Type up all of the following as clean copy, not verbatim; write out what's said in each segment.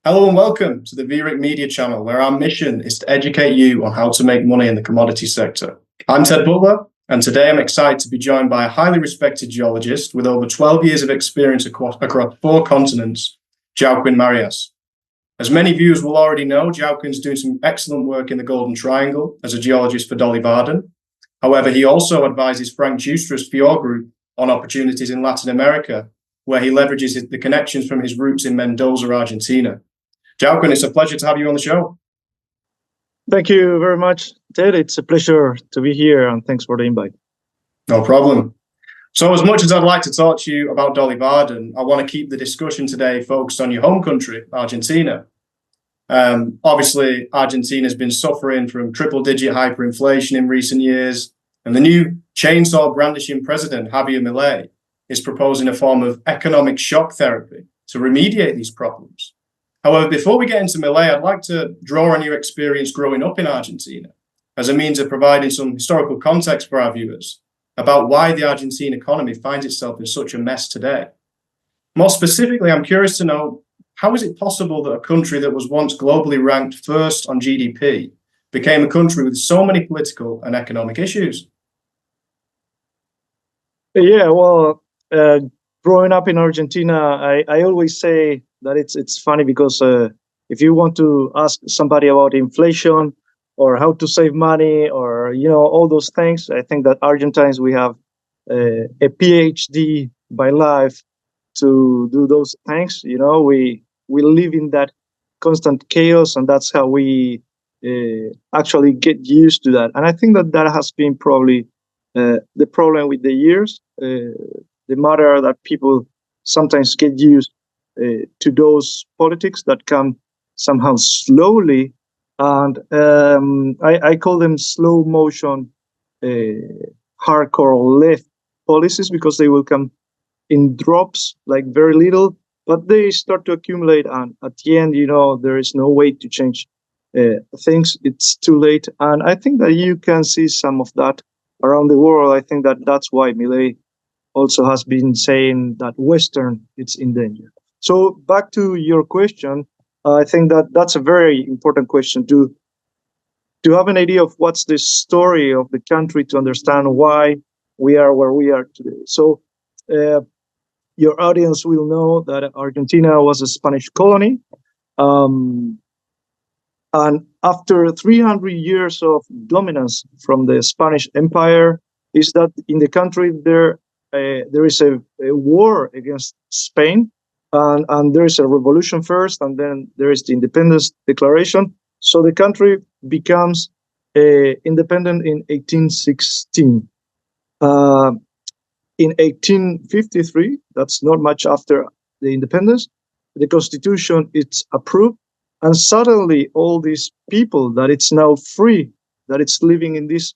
Hello and welcome to the VRIC Media channel, where our mission is to educate you on how to make money in the commodity sector. I'm Ted Butler, and today I'm excited to be joined by a highly respected geologist with over 12 years of experience across 4 continents, Joaquin Marias. As many viewers will already know, Joaquin's doing some excellent work in the Golden Triangle as a geologist for Dollarization. However, he also advises Frank Justra's Fjord Group on opportunities in Latin America, where he leverages the connections from his roots in Mendoza, Argentina. Joaquin, it's a pleasure to have you on the show. Thank you very much, Ted. It's a pleasure to be here, and thanks for the invite. No problem. So as much as I'd like to talk to you about Dollarization, I want to keep the discussion today focused on your home country, Argentina. Obviously, Argentina has been suffering from triple-digit hyperinflation in recent years, and the new chainsaw-brandishing president, Javier Milei, is proposing a form of economic shock therapy to remediate these problems. However, before we get into Milei, I'd like to draw on your experience growing up in Argentina as a means of providing some historical context for our viewers about why the Argentine economy finds itself in such a mess today. More specifically, I'm curious to know, how is it possible that a country that was once globally ranked first on GDP became a country with so many political and economic issues? Yeah, well, growing up in Argentina, I always say that it's funny because if you want to ask somebody about inflation or how to save money or all those things, I think that Argentines, we have a PhD by life to do those things. We live in that constant chaos, and that's how we actually get used to that. And I think that has been probably the problem with the years. The matter that people sometimes get used to those politics that come somehow slowly, and I call them slow motion hardcore left policies, because they will come in drops, like very little, but they start to accumulate, and at the end, there is no way to change things. It's too late, and I think that you can see some of that around the world. I think that that's why Milei also has been saying that Western it's in danger. So back to your question, I think that that's a very important question to have an idea of what's the story of the country, to understand why we are where we are today. So your audience will know that Argentina was a Spanish colony. And after 300 years of dominance from the Spanish Empire, is that in the country there is a war against Spain, and there is a revolution first, and then there is the independence declaration. So the country becomes independent in 1816. In 1853, that's not much after the independence, the constitution is approved, and suddenly all these people that it's now free, that it's living in this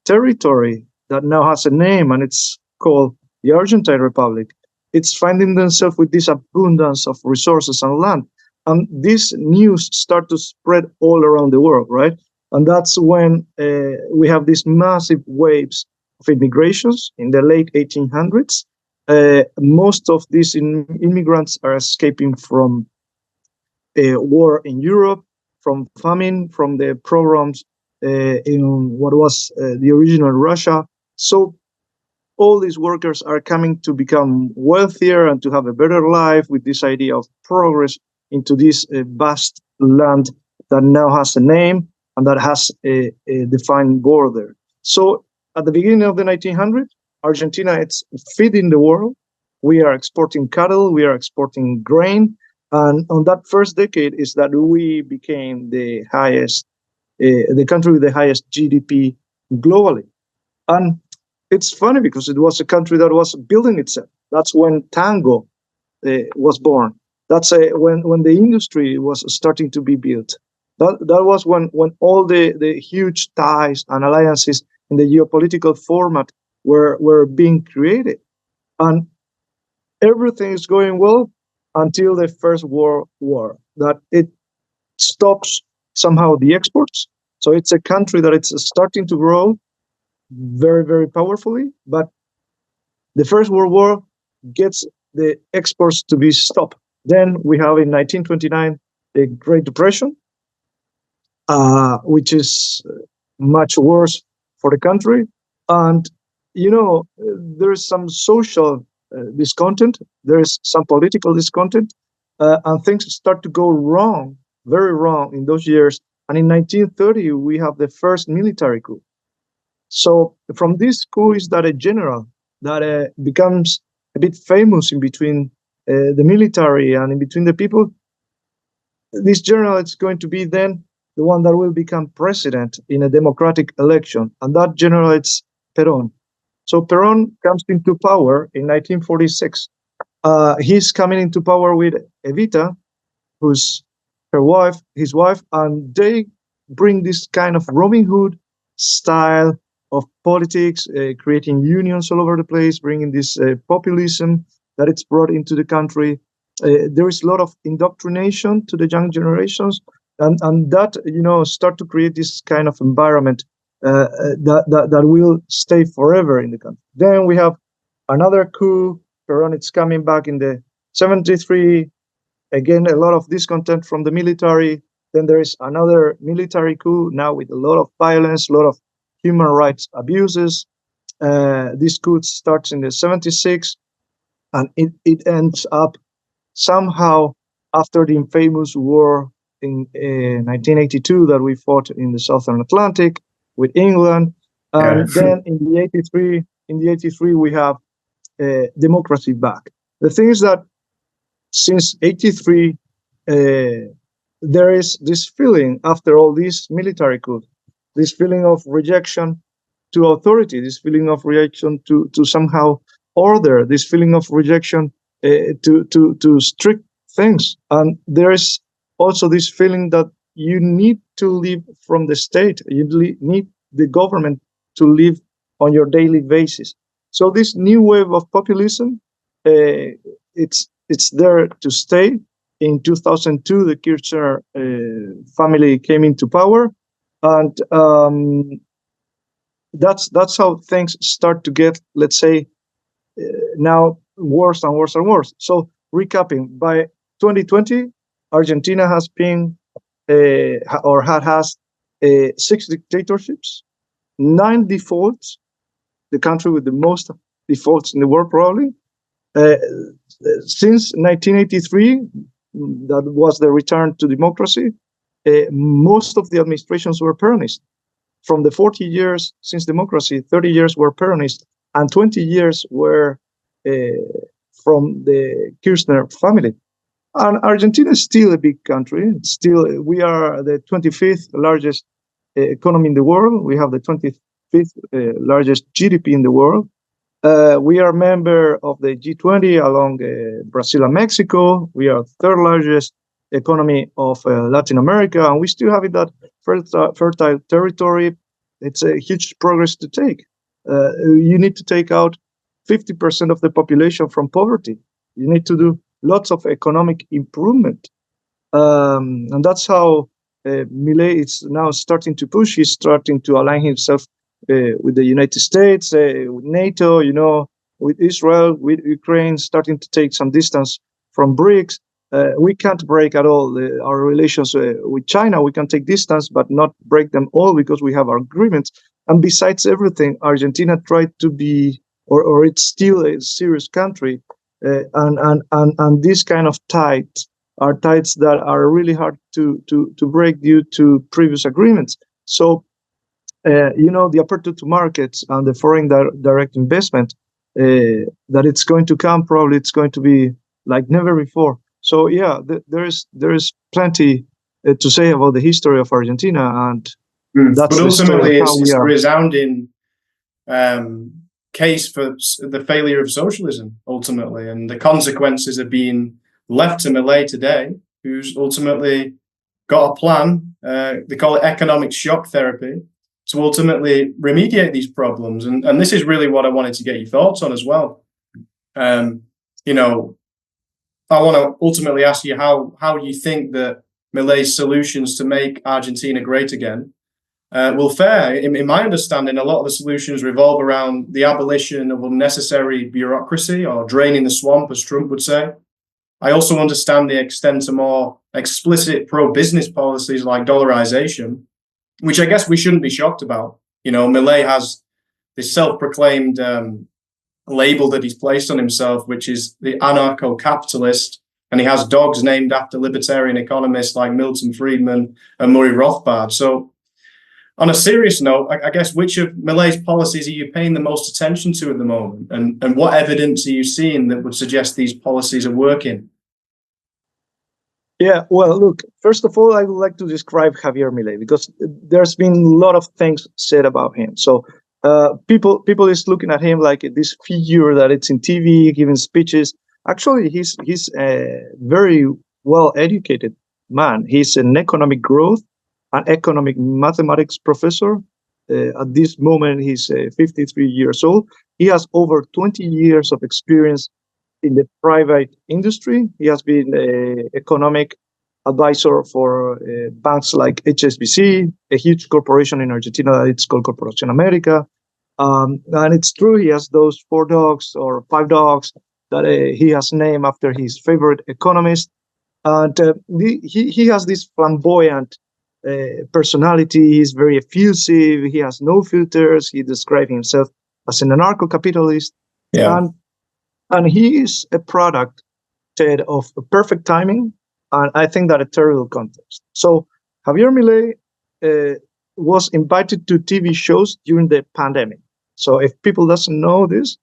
territory that now has a name, and it's called the Argentine Republic, it's finding themselves with this abundance of resources and land. And this news start to spread all around the world, right? And that's when we have these massive waves of immigrations in the late 1800s. Most of these immigrants are escaping from a war in Europe, from famine, from the pogroms in what was the original Russia. So all these workers are coming to become wealthier and to have a better life, with this idea of progress into this vast land that now has a name and that has a defined border. So at the beginning of the 1900s, Argentina, it's feeding the world. We are exporting cattle, we are exporting grain. And on that first decade is that we became the country with the highest GDP globally. And it's funny because it was a country that was building itself. That's when tango was born. That's when the industry was starting to be built. That was when all the huge ties and alliances in the geopolitical format were being created. And everything is going well until the First World War, that it stops somehow the exports. So it's a country that it's starting to grow very, very powerfully, but the First World War gets the exports to be stopped. Then we have in 1929 the Great Depression, which is much worse for the country. And, there is some social discontent, there is some political discontent, and things start to go wrong, very wrong in those years. And in 1930, we have the first military coup. So from this coup is that a general that becomes a bit famous in between the military and in between the people. This general is going to be then the one that will become president in a democratic election, and that general is Perón. So Perón comes into power in 1946. He's coming into power with Evita, who's his wife, and they bring this kind of Robin Hood style of politics, creating unions all over the place, bringing this populism that it's brought into the country. There is a lot of indoctrination to the young generations, and that start to create this kind of environment that will stay forever in the country. Then we have another coup. Perón is coming back in the 73. Again, a lot of discontent from the military. Then there is another military coup, now with a lot of violence, a lot of human rights abuses. This coup starts in the 76, and it ends up somehow after the infamous war in 1982 that we fought in the Southern Atlantic with England. And then in the 83, we have democracy back. The thing is that since 83, there is this feeling after all these military coups, this feeling of rejection to authority, this feeling of rejection to somehow order, this feeling of rejection to strict things. And there is also this feeling that you need to live from the state, you need the government to live on your daily basis. So this new wave of populism, it's there to stay. In 2002, the Kirchner family came into power, and that's how things start to get, let's say, now worse and worse and worse. So recapping, by 2020, Argentina has been has 6 dictatorships, 9 defaults, the country with the most defaults in the world probably. Since 1983, that was the return to democracy, most of the administrations were Peronist. From the 40 years since democracy, 30 years were Peronist, and 20 years were from the Kirchner family. And Argentina is still a big country. We are the 25th largest economy in the world. We have the 25th largest GDP in the world. We are a member of the G20 along Brazil and Mexico. We are third largest economy of Latin America, and we still have that fertile territory. It's a huge progress to take. You need to take out 50% of the population from poverty. You need to do lots of economic improvement. And that's how Milei is now starting to push. He's starting to align himself with the United States, with NATO, with Israel, with Ukraine, starting to take some distance from BRICS. We can't break at all our relations with China. We can take distance, but not break them all because we have our agreements. And besides everything, Argentina tried to be, or it's still a serious country. And these kind of ties are ties that are really hard to break due to previous agreements. So, the aperture to markets and the foreign direct investment that it's going to come, probably it's going to be like never before. So yeah, there is plenty to say about the history of Argentina, and that's but ultimately it's a are. resounding case for the failure of socialism, ultimately, and the consequences are being left to Milei today, who's ultimately got a plan. They call it economic shock therapy, to ultimately remediate these problems. And this is really what I wanted to get your thoughts on as well. I want to ultimately ask you how you think that Milei's solutions to make Argentina great again will fare. In my understanding, a lot of the solutions revolve around the abolition of unnecessary bureaucracy, or draining the swamp, as Trump would say. I also understand the extent to more explicit pro-business policies like dollarization, which I guess we shouldn't be shocked about. Milei has this self-proclaimed label that he's placed on himself, which is the anarcho-capitalist, and he has dogs named after libertarian economists like Milton Friedman and Murray Rothbard. So on a serious note, I guess, which of Milei's policies are you paying the most attention to at the moment? And what evidence are you seeing that would suggest these policies are working? Yeah, well, look, first of all, I would like to describe Javier Milei, because there's been a lot of things said about him. So people is looking at him like this figure that it's in TV, giving speeches. Actually, he's a very well-educated man. He's an economic growth and economic mathematics professor. At this moment, he's 53 years old. He has over 20 years of experience in the private industry. He has been an economic advisor for banks like HSBC, a huge corporation in Argentina. It's called Corporación América. And it's true, he has those 4 dogs or 5 dogs that he has named after his favorite economist. And he has this flamboyant personality. He's very effusive. He has no filters. He describes himself as an anarcho-capitalist. Yeah. And he is a product, Ted, of perfect timing, and I think that a terrible context. So Javier Milei was invited to TV shows during the pandemic. So if people doesn't know this,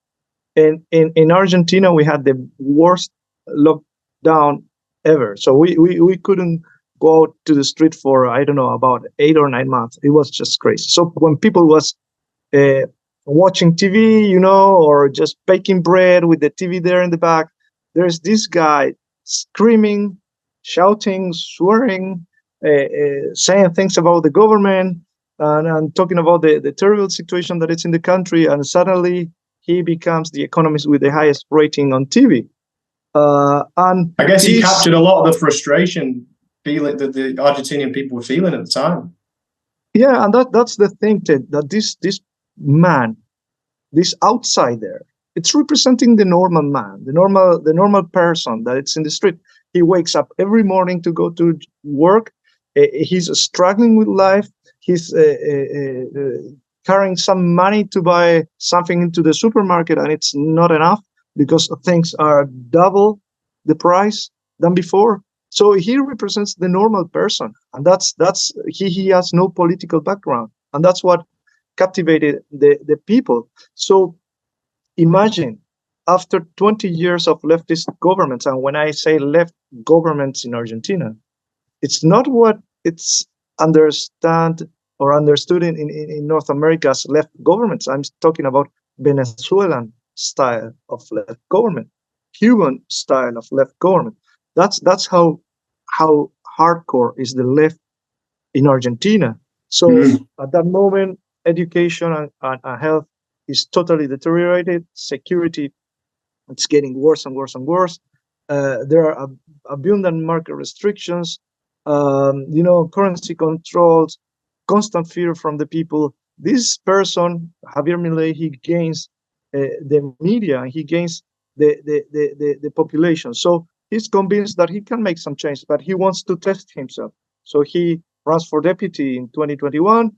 in Argentina, we had the worst lockdown ever. So we couldn't go out to the street for, I don't know, about 8 or 9 months. It was just crazy. So when people was watching TV, or just baking bread with the TV there in the back, there's this guy screaming, shouting, swearing, saying things about the government, and talking about the terrible situation that it's in the country. And suddenly he becomes the economist with the highest rating on TV. And I guess he captured a lot of the frustration feeling that the Argentinian people were feeling at the time. Yeah, and that's the thing, Ted, that this man, this outsider, it's representing the normal man, the normal person that it's in the street. He wakes up every morning to go to work. He's struggling with life. He's carrying some money to buy something into the supermarket, and it's not enough because things are double the price than before. So he represents the normal person, and he has no political background, and that's what captivated the people. So imagine, after 20 years of leftist governments, and when I say left governments in Argentina, it's not what it's understood in North America as left governments. I'm talking about Venezuelan style of left government, Cuban style of left government. That's how hardcore is the left in Argentina. So at that moment, education and health is totally deteriorated. Security, it's getting worse and worse and worse. There are abundant market restrictions, currency controls, constant fear from the people. This person, Javier Milei, he gains the media, he gains the population. So he's convinced that he can make some change, but he wants to test himself. So he runs for deputy in 2021.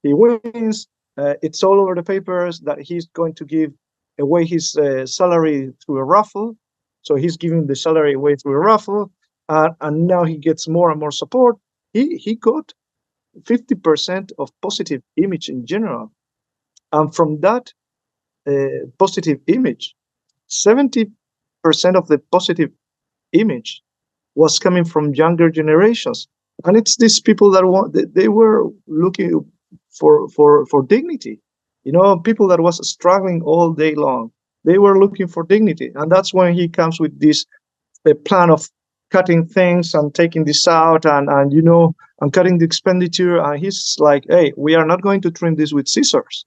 He wins. It's all over the papers that he's going to give away his salary through a raffle. So he's giving the salary away through a raffle, and now he gets more and more support. He got 50% of positive image in general, and from that positive image, 70% of the positive image was coming from younger generations, and it's these people that they were looking for dignity. People that was struggling all day long, they were looking for dignity, and that's when he comes with this plan of cutting things and taking this out and cutting the expenditure. And he's like, hey, we are not going to trim this with scissors.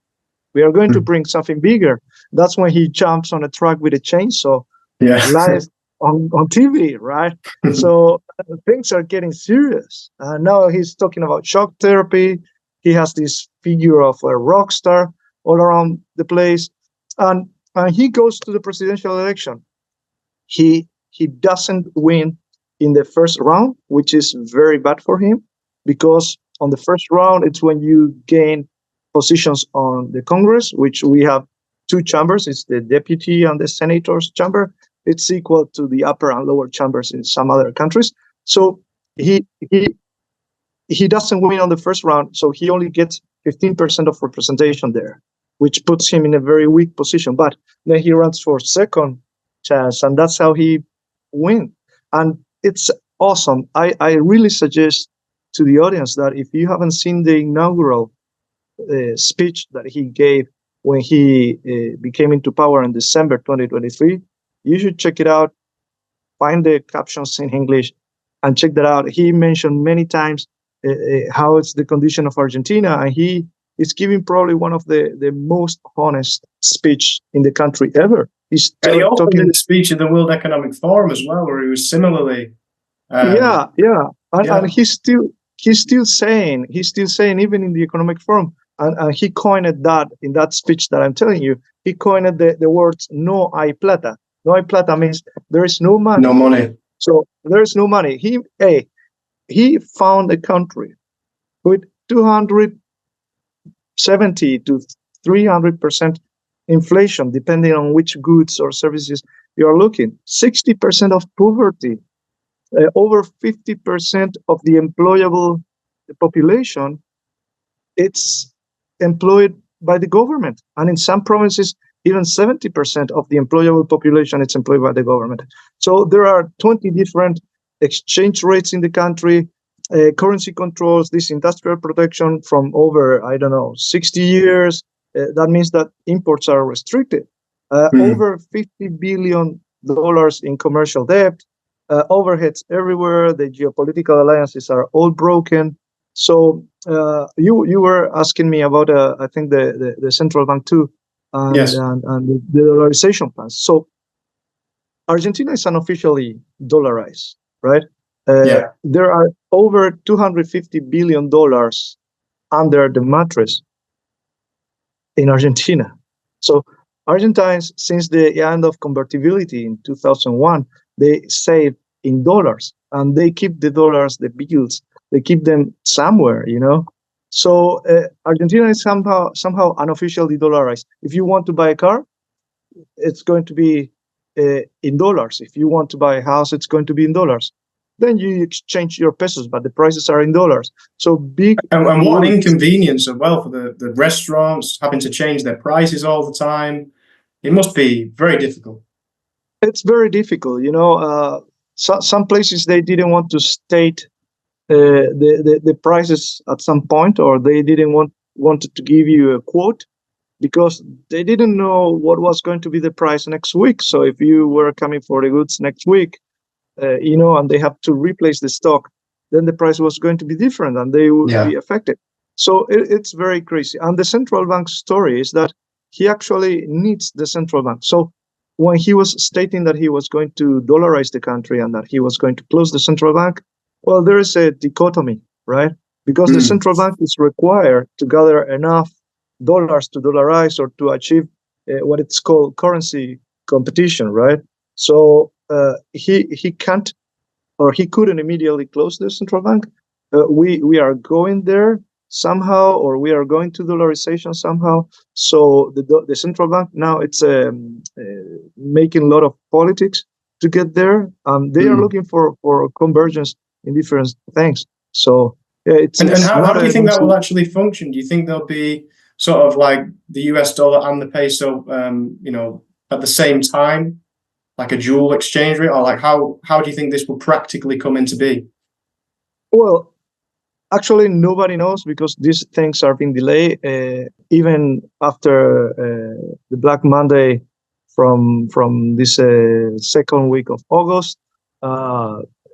We are going to bring something bigger. That's when he jumps on a truck with a chainsaw, live on TV, right? So things are getting serious. Now he's talking about shock therapy. He has this figure of a rock star all around the place. And he goes to the presidential election. He he doesn't win in the first round, which is very bad for him, because on the first round, it's when you gain positions on the Congress, which we have two chambers. It's the deputy and the senator's chamber. It's equal to the upper and lower chambers in some other countries. So he doesn't win on the first round, so he only gets 15% of representation there, which puts him in a very weak position. But then he runs for second chance, and that's how he wins. And it's awesome. I really suggest to the audience that if you haven't seen the inaugural speech that he gave when he became into power in December 2023, you should check it out. Find the captions in English and check that out. He mentioned many times how it's the condition of Argentina, and he is giving probably one of the most honest speech in the country ever. And he also did a speech at the World Economic Forum as well, where he was similarly. And he's still saying even in the Economic Forum, and he coined that in that speech that I'm telling you. He coined the words "no hay plata." No hay plata means there is no money. No money. So there is no money. He found a country with 270 to 300% inflation, depending on which goods or services you are looking. 60% of poverty, over 50% of the employable population, it's employed by the government. And in some provinces, even 70% of the employable population is employed by the government. So there are 20 different exchange rates in the country, currency controls, this industrial protection from over, 60 years. That means that imports are restricted. Over $50 billion in commercial debt, overheads everywhere. The geopolitical alliances are all broken. So you were asking me about, I think, the central bank too, and the dollarization plans. So Argentina is unofficially dollarized, right? There are over $250 billion under the mattress in Argentina. So Argentines, since the end of convertibility in 2001, they save in dollars, and they keep the dollars, the bills, they keep them somewhere, So Argentina is somehow unofficially dollarized. If you want to buy a car, it's going to be in dollars. If you want to buy a house, it's going to be in dollars. Then you exchange your pesos, but the prices are in dollars. So big. And what an inconvenience as well for the restaurants having to change their prices all the time. It must be very difficult. It's very difficult. Some places they didn't want to state the prices at some point, or they didn't wanted to give you a quote, because they didn't know what was going to be the price next week. So if you were coming for the goods next week, and they have to replace the stock, then the price was going to be different and they would be affected. So it's very crazy. And the central bank's story is that he actually needs the central bank. So when he was stating that he was going to dollarize the country and that he was going to close the central bank, well, there is a dichotomy, right? Because the central bank is required to gather enough dollars to dollarize or to achieve what it's called currency competition, right? So he can't, or he couldn't immediately close the central bank. We are going there somehow, or we are going to dollarization somehow. So the central bank now, it's making a lot of politics to get there. They are looking for convergence in different things. So it's and how do you think that will actually function? Do you think there'll be sort of like the US dollar and the peso, at the same time, like a dual exchange rate, or like how do you think this will practically come into be? Well, actually, nobody knows, because these things are being delayed. Even after the Black Monday from this second week of August,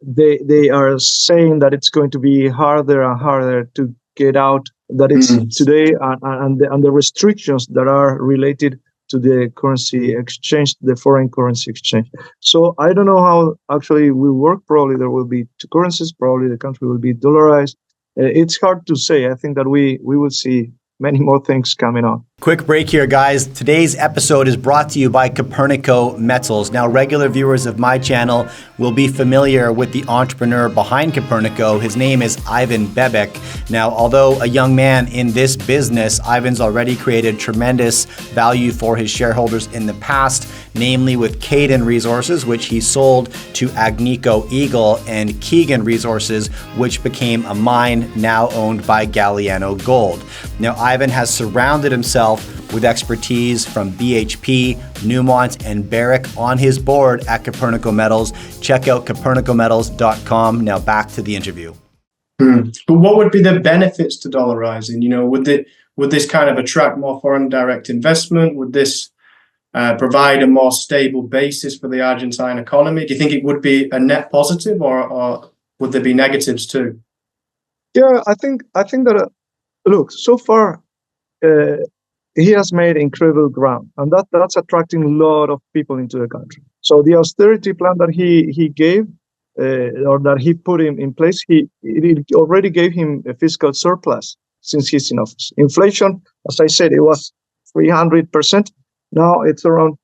they are saying that it's going to be harder and harder to get out. That it's today, and the restrictions that are related to the currency exchange, the foreign currency exchange. So I don't know how actually will work. Probably there will be two currencies. Probably the country will be dollarized. It's hard to say. I think that we will see many more things coming on. Quick break here, guys. Today's episode is brought to you by Copernico Metals. Now, regular viewers of my channel will be familiar with the entrepreneur behind Copernico. His name is Ivan Bebek. Now, although a young man in this business, Ivan's already created tremendous value for his shareholders in the past, namely with Caden Resources, which he sold to Agnico Eagle, and Keegan Resources, which became a mine now owned by Galiano Gold. Now, Ivan has surrounded himself with expertise from BHP, Newmont, and Barrick on his board at Copernico Metals. Check out copernicometals.com. Now back to the interview. But what would be the benefits to dollarizing? Would this kind of attract more foreign direct investment? Would this provide a more stable basis for the Argentine economy? Do you think it would be a net positive, or would there be negatives too? Yeah, I think that look, so far he has made incredible ground, and that's attracting a lot of people into the country. So the austerity plan that he gave, or that he put in place, it already gave him a fiscal surplus since he's in office. Inflation, as I said, it was 300%. Now it's around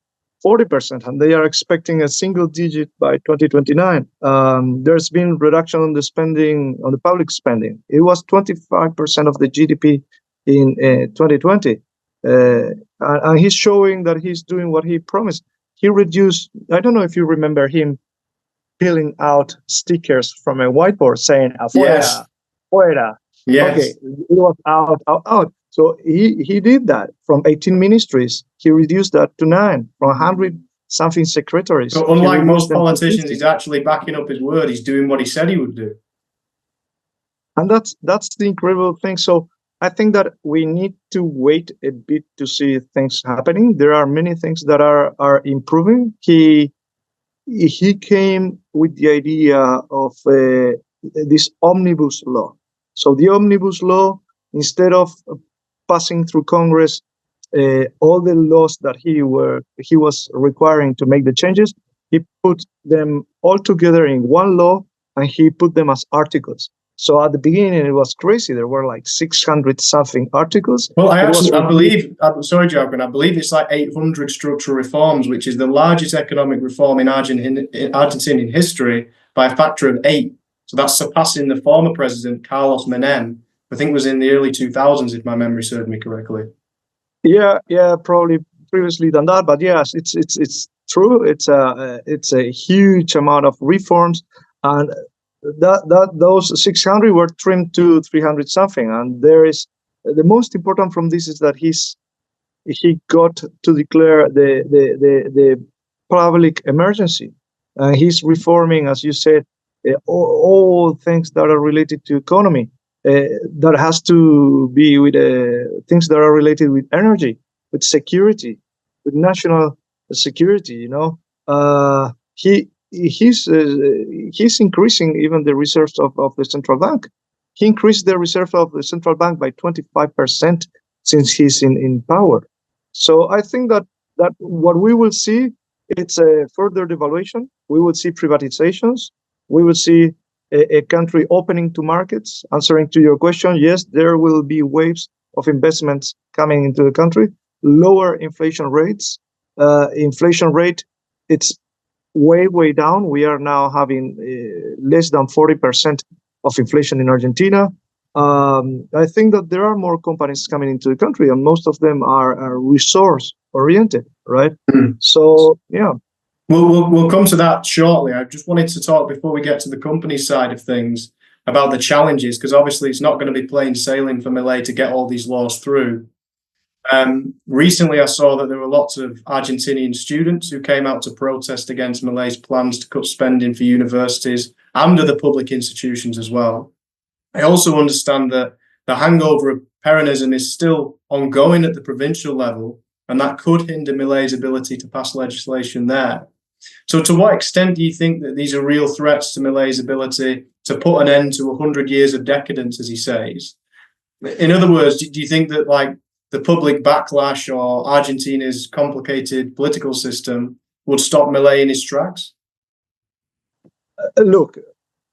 40%, and they are expecting a single digit by 2029. There's been reduction on the spending, on the public spending. It was 25% of the GDP in 2020. And he's showing that he's doing what he promised. He reduced, I don't know if you remember him peeling out stickers from a whiteboard saying, afuera, Yes. fuera. Yes. Okay, it was out. So he did that from 18 ministries. He reduced that to 9, from 100 something secretaries. So unlike most politicians, he's actually backing up his word. He's doing what he said he would do. And that's the incredible thing. So I think that we need to wait a bit to see things happening. There are many things that are improving. He came with the idea of this omnibus law. So the omnibus law, instead of passing through Congress all the laws that he was requiring to make the changes, he put them all together in one law, and he put them as articles. So at the beginning, it was crazy. There were like 600 something articles. Well, I believe, I'm sorry, Joaquin, I believe it's like 800 structural reforms, which is the largest economic reform in Argentinian history by a factor of 8. So that's surpassing the former president, Carlos Menem, I think was in the early 2000s, if my memory served me correctly. Yeah, probably previously than that. But yes, it's true. It's a huge amount of reforms, and those 600 were trimmed to 300 something. And there is the most important from this is that he got to declare the public emergency. He's reforming, as you said, all things that are related to economy. That has to be with things that are related with energy, with security, with national security. He's increasing even the reserves of the central bank. He increased the reserve of the central bank by 25% since he's in power. So I think that what we will see, it's a further devaluation. We will see privatizations. We will see a country opening to markets. Answering to your question, yes, there will be waves of investments coming into the country. Lower inflation rates. Inflation rate, it's way down. We are now having less than 40% of inflation in Argentina. I think that there are more companies coming into the country, and most of them are resource oriented, right? So yeah. We'll come to that shortly. I just wanted to talk, before we get to the company side of things, about the challenges, because obviously it's not going to be plain sailing for Milei to get all these laws through. Recently, I saw that there were lots of Argentinian students who came out to protest against Milei's plans to cut spending for universities and other public institutions as well. I also understand that the hangover of Peronism is still ongoing at the provincial level, and that could hinder Milei's ability to pass legislation there. So to what extent do you think that these are real threats to Milei's ability to put an end to 100 years of decadence, as he says? In other words, do you think that like the public backlash or Argentina's complicated political system would stop Milei in his tracks? Look,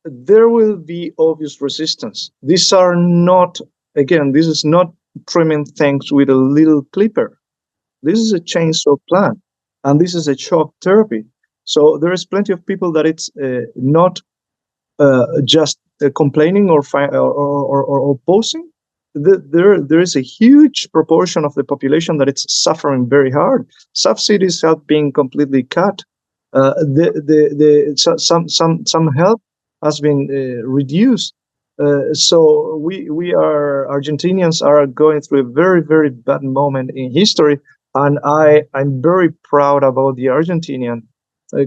there will be obvious resistance. These are not, again, this is not trimming things with a little clipper. This is a chainsaw plan, and this is a shock therapy. So there is plenty of people that it's not just complaining or opposing. There is a huge proportion of the population that it's suffering very hard. Subsidies have been completely cut. Some help has been reduced. So Argentinians are going through a very, very bad moment in history, and I'm very proud about the Argentinian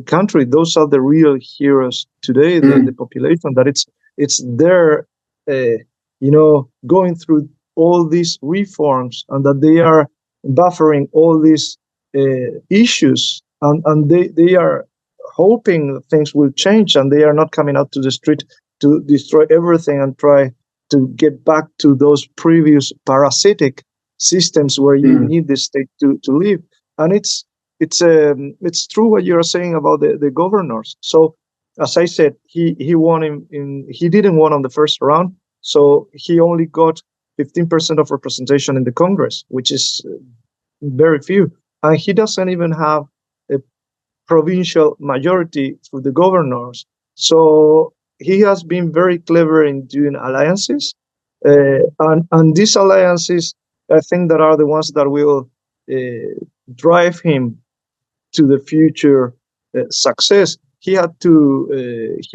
country. Those are the real heroes today. The population that it's there, going through all these reforms, and that they are buffering all these issues, and they are hoping things will change, and they are not coming out to the street to destroy everything and try to get back to those previous parasitic systems where you need the state to live. And it's true what you're saying about the governors. So as I said, he won he didn't win on the first round, so he only got 15% of representation in the Congress, which is very few, and he doesn't even have a provincial majority for the governors. So he has been very clever in doing alliances, and these alliances, I think, that are the ones that will drive him to the future success. He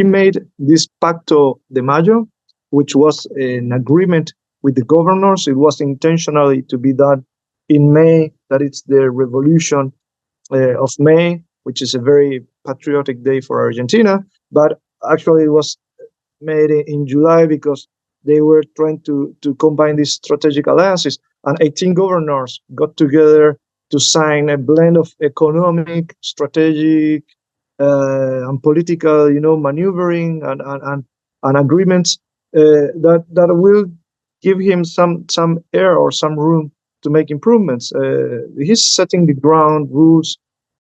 made this Pacto de Mayo, which was an agreement with the governors. It was intentionally to be done in May, that it's the revolution of May, which is a very patriotic day for Argentina, but actually it was made in July because they were trying to combine these strategic alliances, and 18 governors got together to sign a blend of economic, strategic, and political, maneuvering and agreements that will give him some air or some room to make improvements. He's setting the ground rules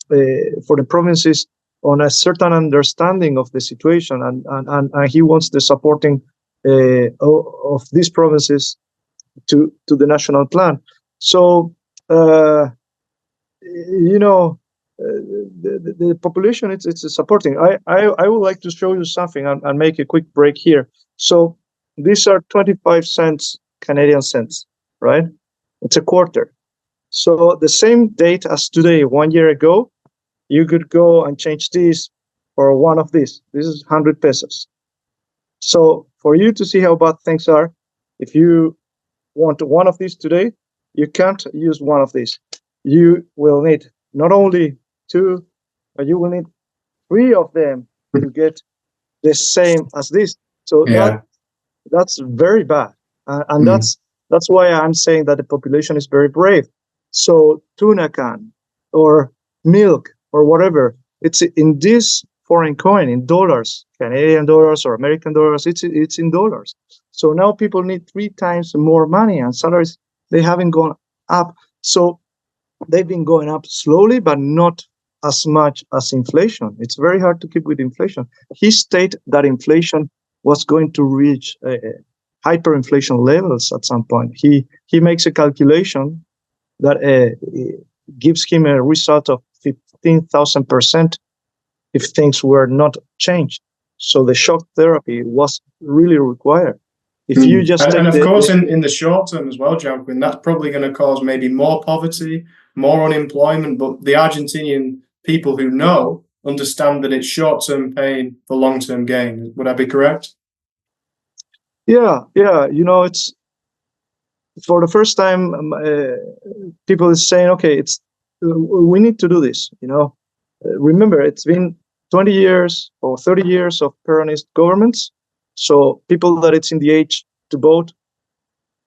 for the provinces on a certain understanding of the situation, and he wants the supporting of these provinces to the national plan. So the population, it's supporting. I would like to show you something and make a quick break here. So these are 25 cents Canadian cents, right? It's a quarter. So the same date as today, 1 year ago, you could go and change this for one of these. This is 100 pesos. So for you to see how bad things are, if you want one of these today, you can't use one of these. You will need not only two, but you will need three of them to get the same as this. So that's very bad, and that's why I'm saying that the population is very brave. So tuna can or milk or whatever, it's in this foreign coin, in dollars, Canadian dollars or American dollars. It's in dollars. So now people need 3 times more money, and salaries, they haven't gone up. So they've been going up slowly, but not as much as inflation. It's very hard to keep with inflation. He stated that inflation was going to reach hyperinflation levels at some point. He makes a calculation that gives him a result of 15,000% if things were not changed. So the shock therapy was really required. If you just and of course, in the short term as well, Joaquin, that's probably going to cause maybe more poverty, more unemployment. But the Argentinian people who know understand that it's short-term pain for long-term gain. Would I be correct? Yeah. It's for the first time, people is saying, okay, we need to do this. Remember, it's been 20 years or 30 years of Peronist governments. So people that it's in the age to vote,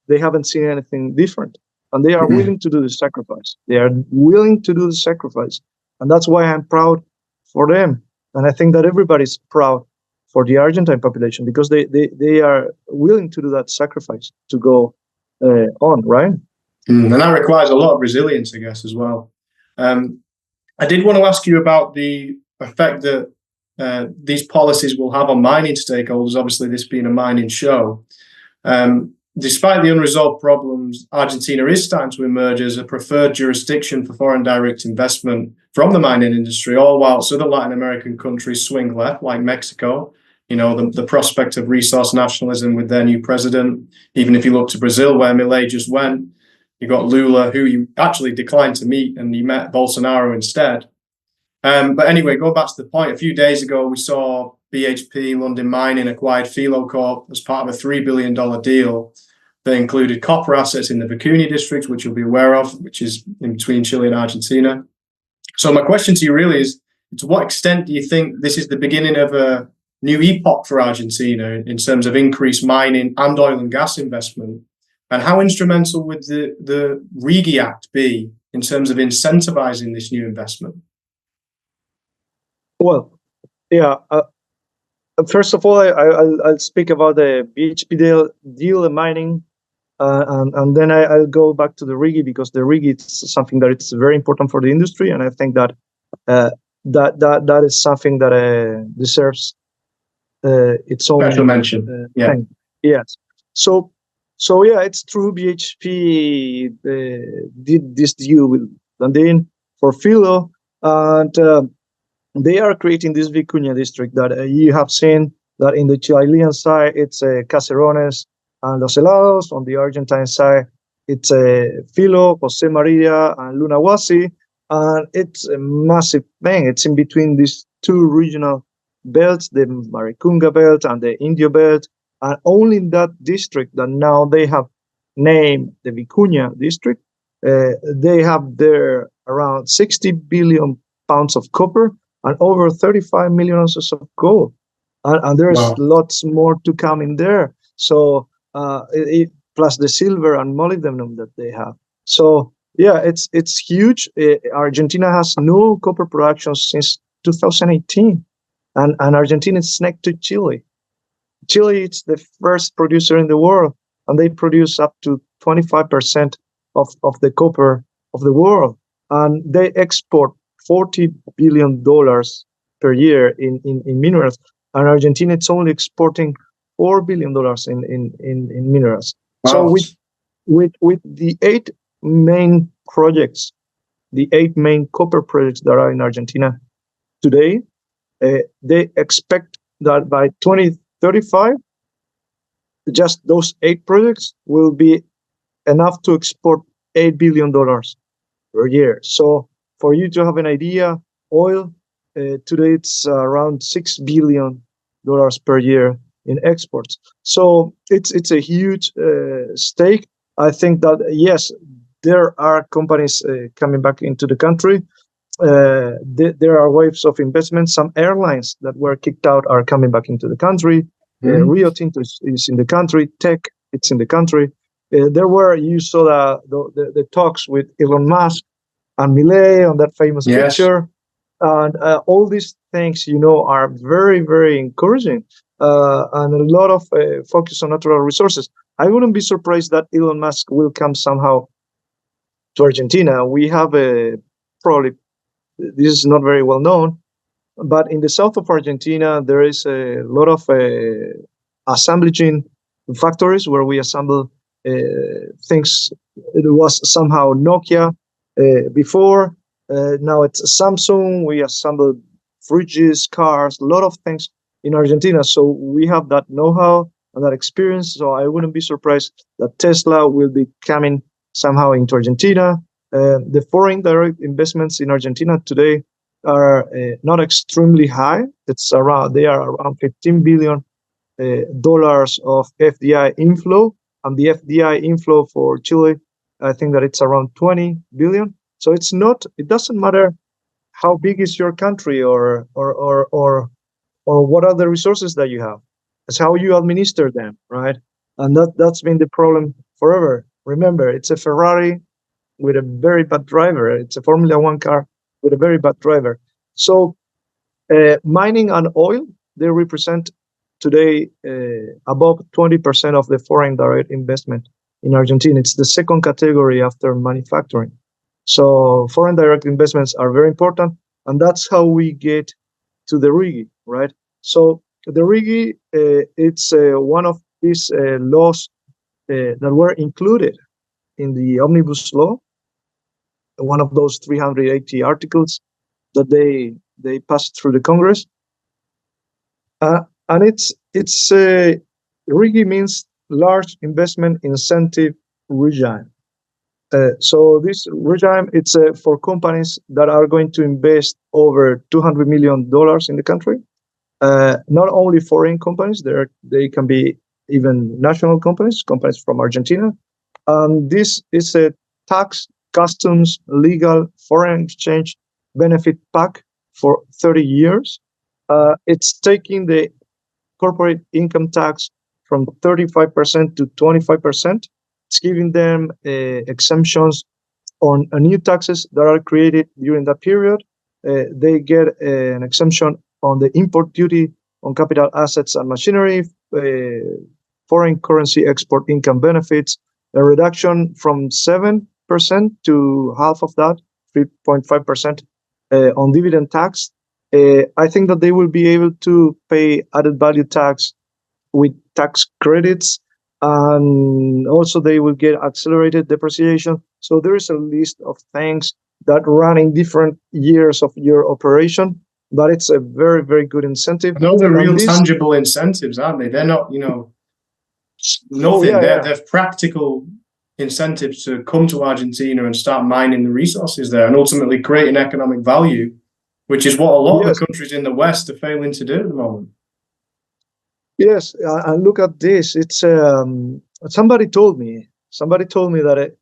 they haven't seen anything different, and they are willing to do the sacrifice. They are willing to do the sacrifice, and that's why I'm proud for them. And I think that everybody's proud for the Argentine population, because they are willing to do that sacrifice to go on, right? And that requires a lot of resilience, I guess, as well. I did want to ask you about the effect that these policies will have on mining stakeholders, obviously this being a mining show. despite the unresolved problems, Argentina is starting to emerge as a preferred jurisdiction for foreign direct investment from the mining industry, all whilst other Latin American countries swing left, like Mexico. The prospect of resource nationalism with their new president. Even if you look to Brazil, where Milei just went, you got Lula, who he actually declined to meet, and he met Bolsonaro instead. But anyway, going back to the point, a few days ago, we saw BHP London Mining acquired Filo Corp as part of a $3 billion deal that included copper assets in the Vicuña district, which you'll be aware of, which is in between Chile and Argentina. So my question to you really is, to what extent do you think this is the beginning of a new epoch for Argentina in terms of increased mining and oil and gas investment? And how instrumental would the VRIC Act be in terms of incentivizing this new investment? Well, yeah. First of all, I'll speak about the BHP deal in mining, and then I'll go back to the VRIC, because the VRIC is something that it's very important for the industry, and I think that that is something that deserves its own special mention. Yeah. Thing. Yes. So yeah, it's true. BHP did this deal with London for Filo, and they are creating this Vicuña district that you have seen that in the Chilean side, it's Caserones and Los Helados. On the Argentine side, it's Filo, Jose Maria, and Lunahuasi. And it's a massive thing. It's in between these two regional belts, the Maricunga belt and the Indio belt. And only in that district that now they have named the Vicuña district, they have there around 60 billion pounds of copper and over 35 million ounces of gold. And there's lots more to come in there. So plus the silver and molybdenum that they have. So yeah, it's huge. Argentina has no copper production since 2018. And Argentina is next to Chile. Chile is the first producer in the world, and they produce up to 25% of the copper of the world. And they export $40 billion per year in minerals. And Argentina is only exporting $4 billion in minerals. Wow. So with the 8 main projects, the 8 main copper projects that are in Argentina today, they expect that by 2035, just those 8 projects will be enough to export $8 billion per year. So for you to have an idea, oil, today it's around $6 billion per year in exports. So it's a huge stake. I think that, yes, there are companies coming back into the country. There are waves of investment. Some airlines that were kicked out are coming back into the country. Rio Tinto is in the country. Tech, it's in the country. You saw the talks with Elon Musk and Milei on that famous picture. And all these things, are very, very encouraging. And a lot of focus on natural resources. I wouldn't be surprised that Elon Musk will come somehow to Argentina. We have probably, this is not very well known, but in the south of Argentina, there is a lot of assembling factories where we assemble things. It was somehow Nokia before. Now it's Samsung. We assemble fridges, cars, a lot of things in Argentina. So we have that know-how and that experience. So I wouldn't be surprised that Tesla will be coming somehow into Argentina. The foreign direct investments in Argentina today are not extremely high. They are around $15 billion of FDI inflow, and the FDI inflow for Chile, I think that it's around 20 billion. So it doesn't matter how big is your country or what are the resources that you have. It's how you administer them, right? And that's been the problem forever. Remember, it's a Ferrari with a very bad driver. It's a Formula One car with a very bad driver. So mining and oil, they represent today above 20% of the foreign direct investment in Argentina. It's the second category after manufacturing. So foreign direct investments are very important, and that's how we get to the RIGI, right? So the RIGI, it's one of these laws that were included in the omnibus law, one of those 380 articles that they passed through the Congress. And it's RIGI means large investment incentive regime. So this regime, it's for companies that are going to invest over $200 million in the country. Not only foreign companies, they can be even national companies from Argentina. This is a tax, customs, legal, foreign exchange benefit pack for 30 years. It's taking the corporate income tax from 35% to 25%. It's giving them exemptions on new taxes that are created during that period. They get an exemption on the import duty on capital assets and machinery, foreign currency export income benefits, a reduction from 7% to half of that, 3.5% on dividend tax. I think that they will be able to pay added value tax with tax credits, and also they will get accelerated depreciation. So there is a list of things that run in different years of your operation, but it's a very, very good incentive. And those are real tangible incentives, aren't they? They're not, nothing. They're practical incentives to come to Argentina and start mining the resources there and ultimately creating economic value, which is what a lot of the countries in the West are failing to do at the moment. Yes, and look at this. It's somebody told me that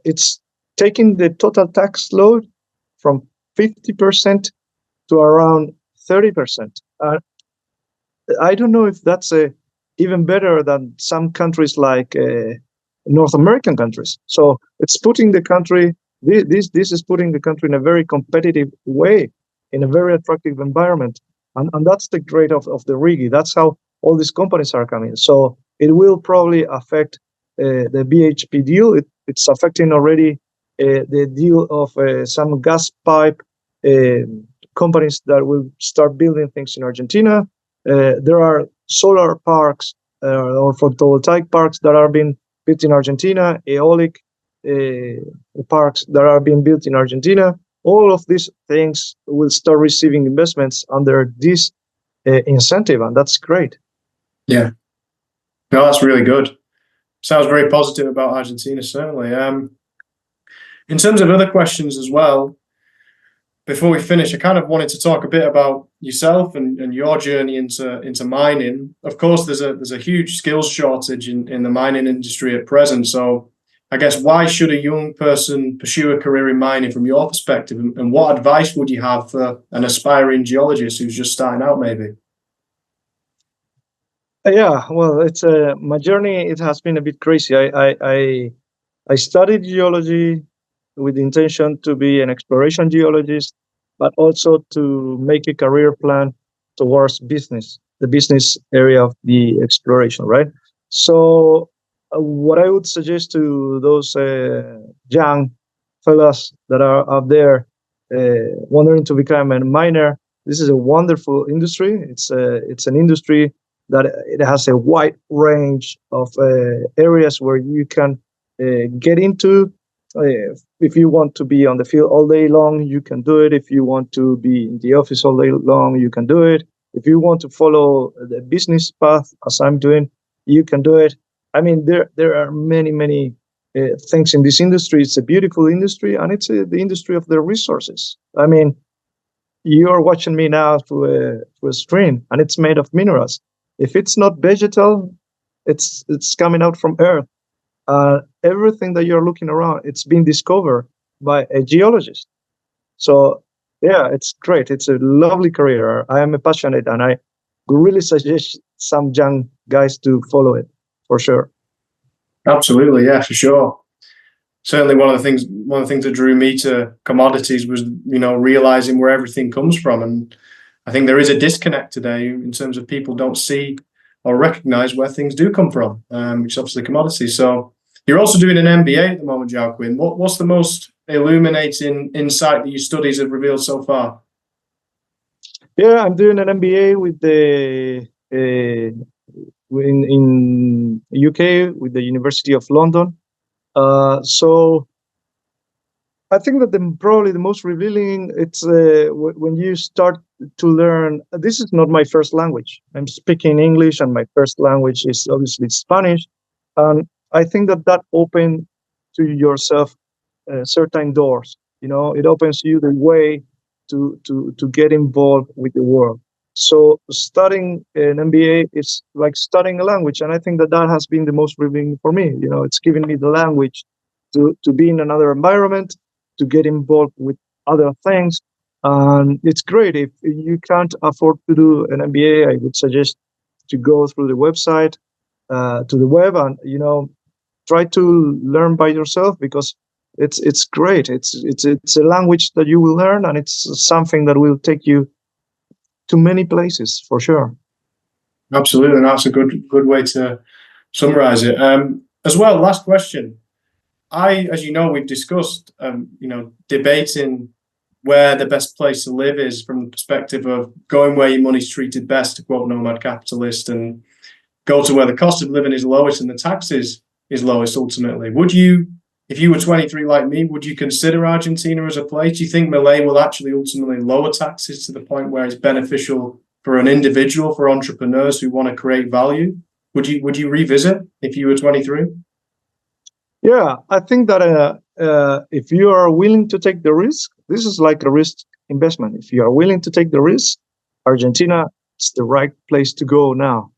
it's taking the total tax load from 50% to around 30%. I don't know if that's even better than some countries like North American countries. So it's putting the country. This is putting the country in a very competitive way, in a very attractive environment, and that's the great of the RIGI. That's how all these companies are coming. So it will probably affect the BHP deal. It's affecting already the deal of some gas pipe companies that will start building things in Argentina. There are solar parks or photovoltaic parks that are being built in Argentina, aeolic parks that are being built in Argentina. All of these things will start receiving investments under this incentive, and that's great. Yeah. No, that's really good. Sounds very positive about Argentina, certainly. In terms of other questions as well, before we finish, I kind of wanted to talk a bit about yourself and your journey into mining. Of course, there's a huge skills shortage in the mining industry at present. So I guess why should a young person pursue a career in mining from your perspective? And what advice would you have for an aspiring geologist who's just starting out, maybe? Yeah, well, it's my journey. It has been a bit crazy. I studied geology with the intention to be an exploration geologist, but also to make a career plan towards business, the business area of the exploration, right? So what I would suggest to those young fellas that are out there wanting to become a miner, this is a wonderful industry. It's an industry that it has a wide range of areas where you can get into. If you want to be on the field all day long, you can do it. If you want to be in the office all day long, you can do it. If you want to follow the business path, as I'm doing, you can do it. I mean, there are many things in this industry. It's a beautiful industry, and it's the industry of the resources. I mean, you're watching me now through a screen, and it's made of minerals. If it's not vegetal, it's coming out from earth. Everything that you're looking around, it's been discovered by a geologist. So yeah, it's great. It's a lovely career. I am passionate, and I really suggest some young guys to follow it for sure. Absolutely, yeah, for sure. Certainly, one of the things that drew me to commodities was realizing where everything comes from, and I think there is a disconnect today in terms of people don't see or recognize where things do come from, which is obviously commodities. So you're also doing an MBA at the moment, Joaquin. What's the most illuminating insight that your studies have revealed so far? Yeah, I'm doing an MBA with the in UK with the University of London. So I think that probably the most revealing it's when you start to learn. This is not my first language. I'm speaking English, and my first language is obviously Spanish. And I think that opens to yourself certain doors. It opens you the way to get involved with the world. So studying an MBA is like studying a language, and I think that has been the most revealing for me. It's given me the language to be in another environment, to get involved with other things, and it's great. If you can't afford to do an MBA, I would suggest to go through the website, to the web, and try to learn by yourself, because it's great. It's a language that you will learn, and it's something that will take you to many places for sure. Absolutely, and that's a good way to summarize it. As well, last question. As you know, we've discussed, debating where the best place to live is from the perspective of going where your money's treated best, to quote Nomad Capitalist, and go to where the cost of living is lowest and the taxes is lowest ultimately. Would you, if you were 23 like me, would you consider Argentina as a place? Do you think Milei will actually ultimately lower taxes to the point where it's beneficial for an individual, for entrepreneurs who want to create value? Would you revisit if you were 23? Yeah, I think that if you are willing to take the risk, this is like a risk investment. If you are willing to take the risk, Argentina is the right place to go now.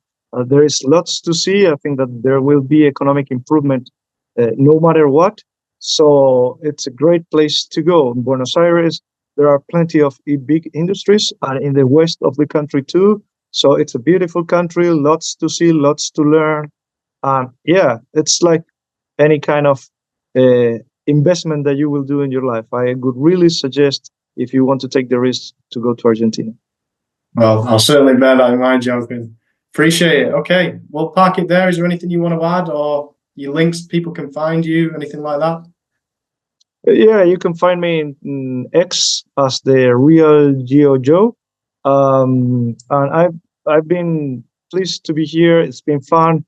There is lots to see. I think that there will be economic improvement no matter what. So it's a great place to go. In Buenos Aires, there are plenty of big industries, and in the west of the country too. So it's a beautiful country, lots to see, lots to learn. Yeah, it's like any kind of investment that you will do in your life. I would really suggest, if you want to take the risk, to go to Argentina. Well, I'll certainly bear that in mind, Joaquin. Appreciate it. Okay, we'll park it there. Is there anything you want to add, or your links people can find you, anything like that? Yeah, you can find me in X as the Real Geo Joe. And I've been pleased to be here. It's been fun.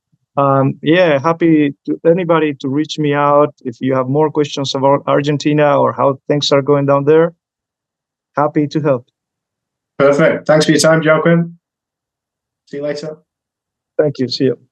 Yeah, happy to anybody to reach me out if you have more questions about Argentina or how things are going down there. Happy to help. Perfect. Thanks for your time, Joaquin. See you later. Thank you. See you.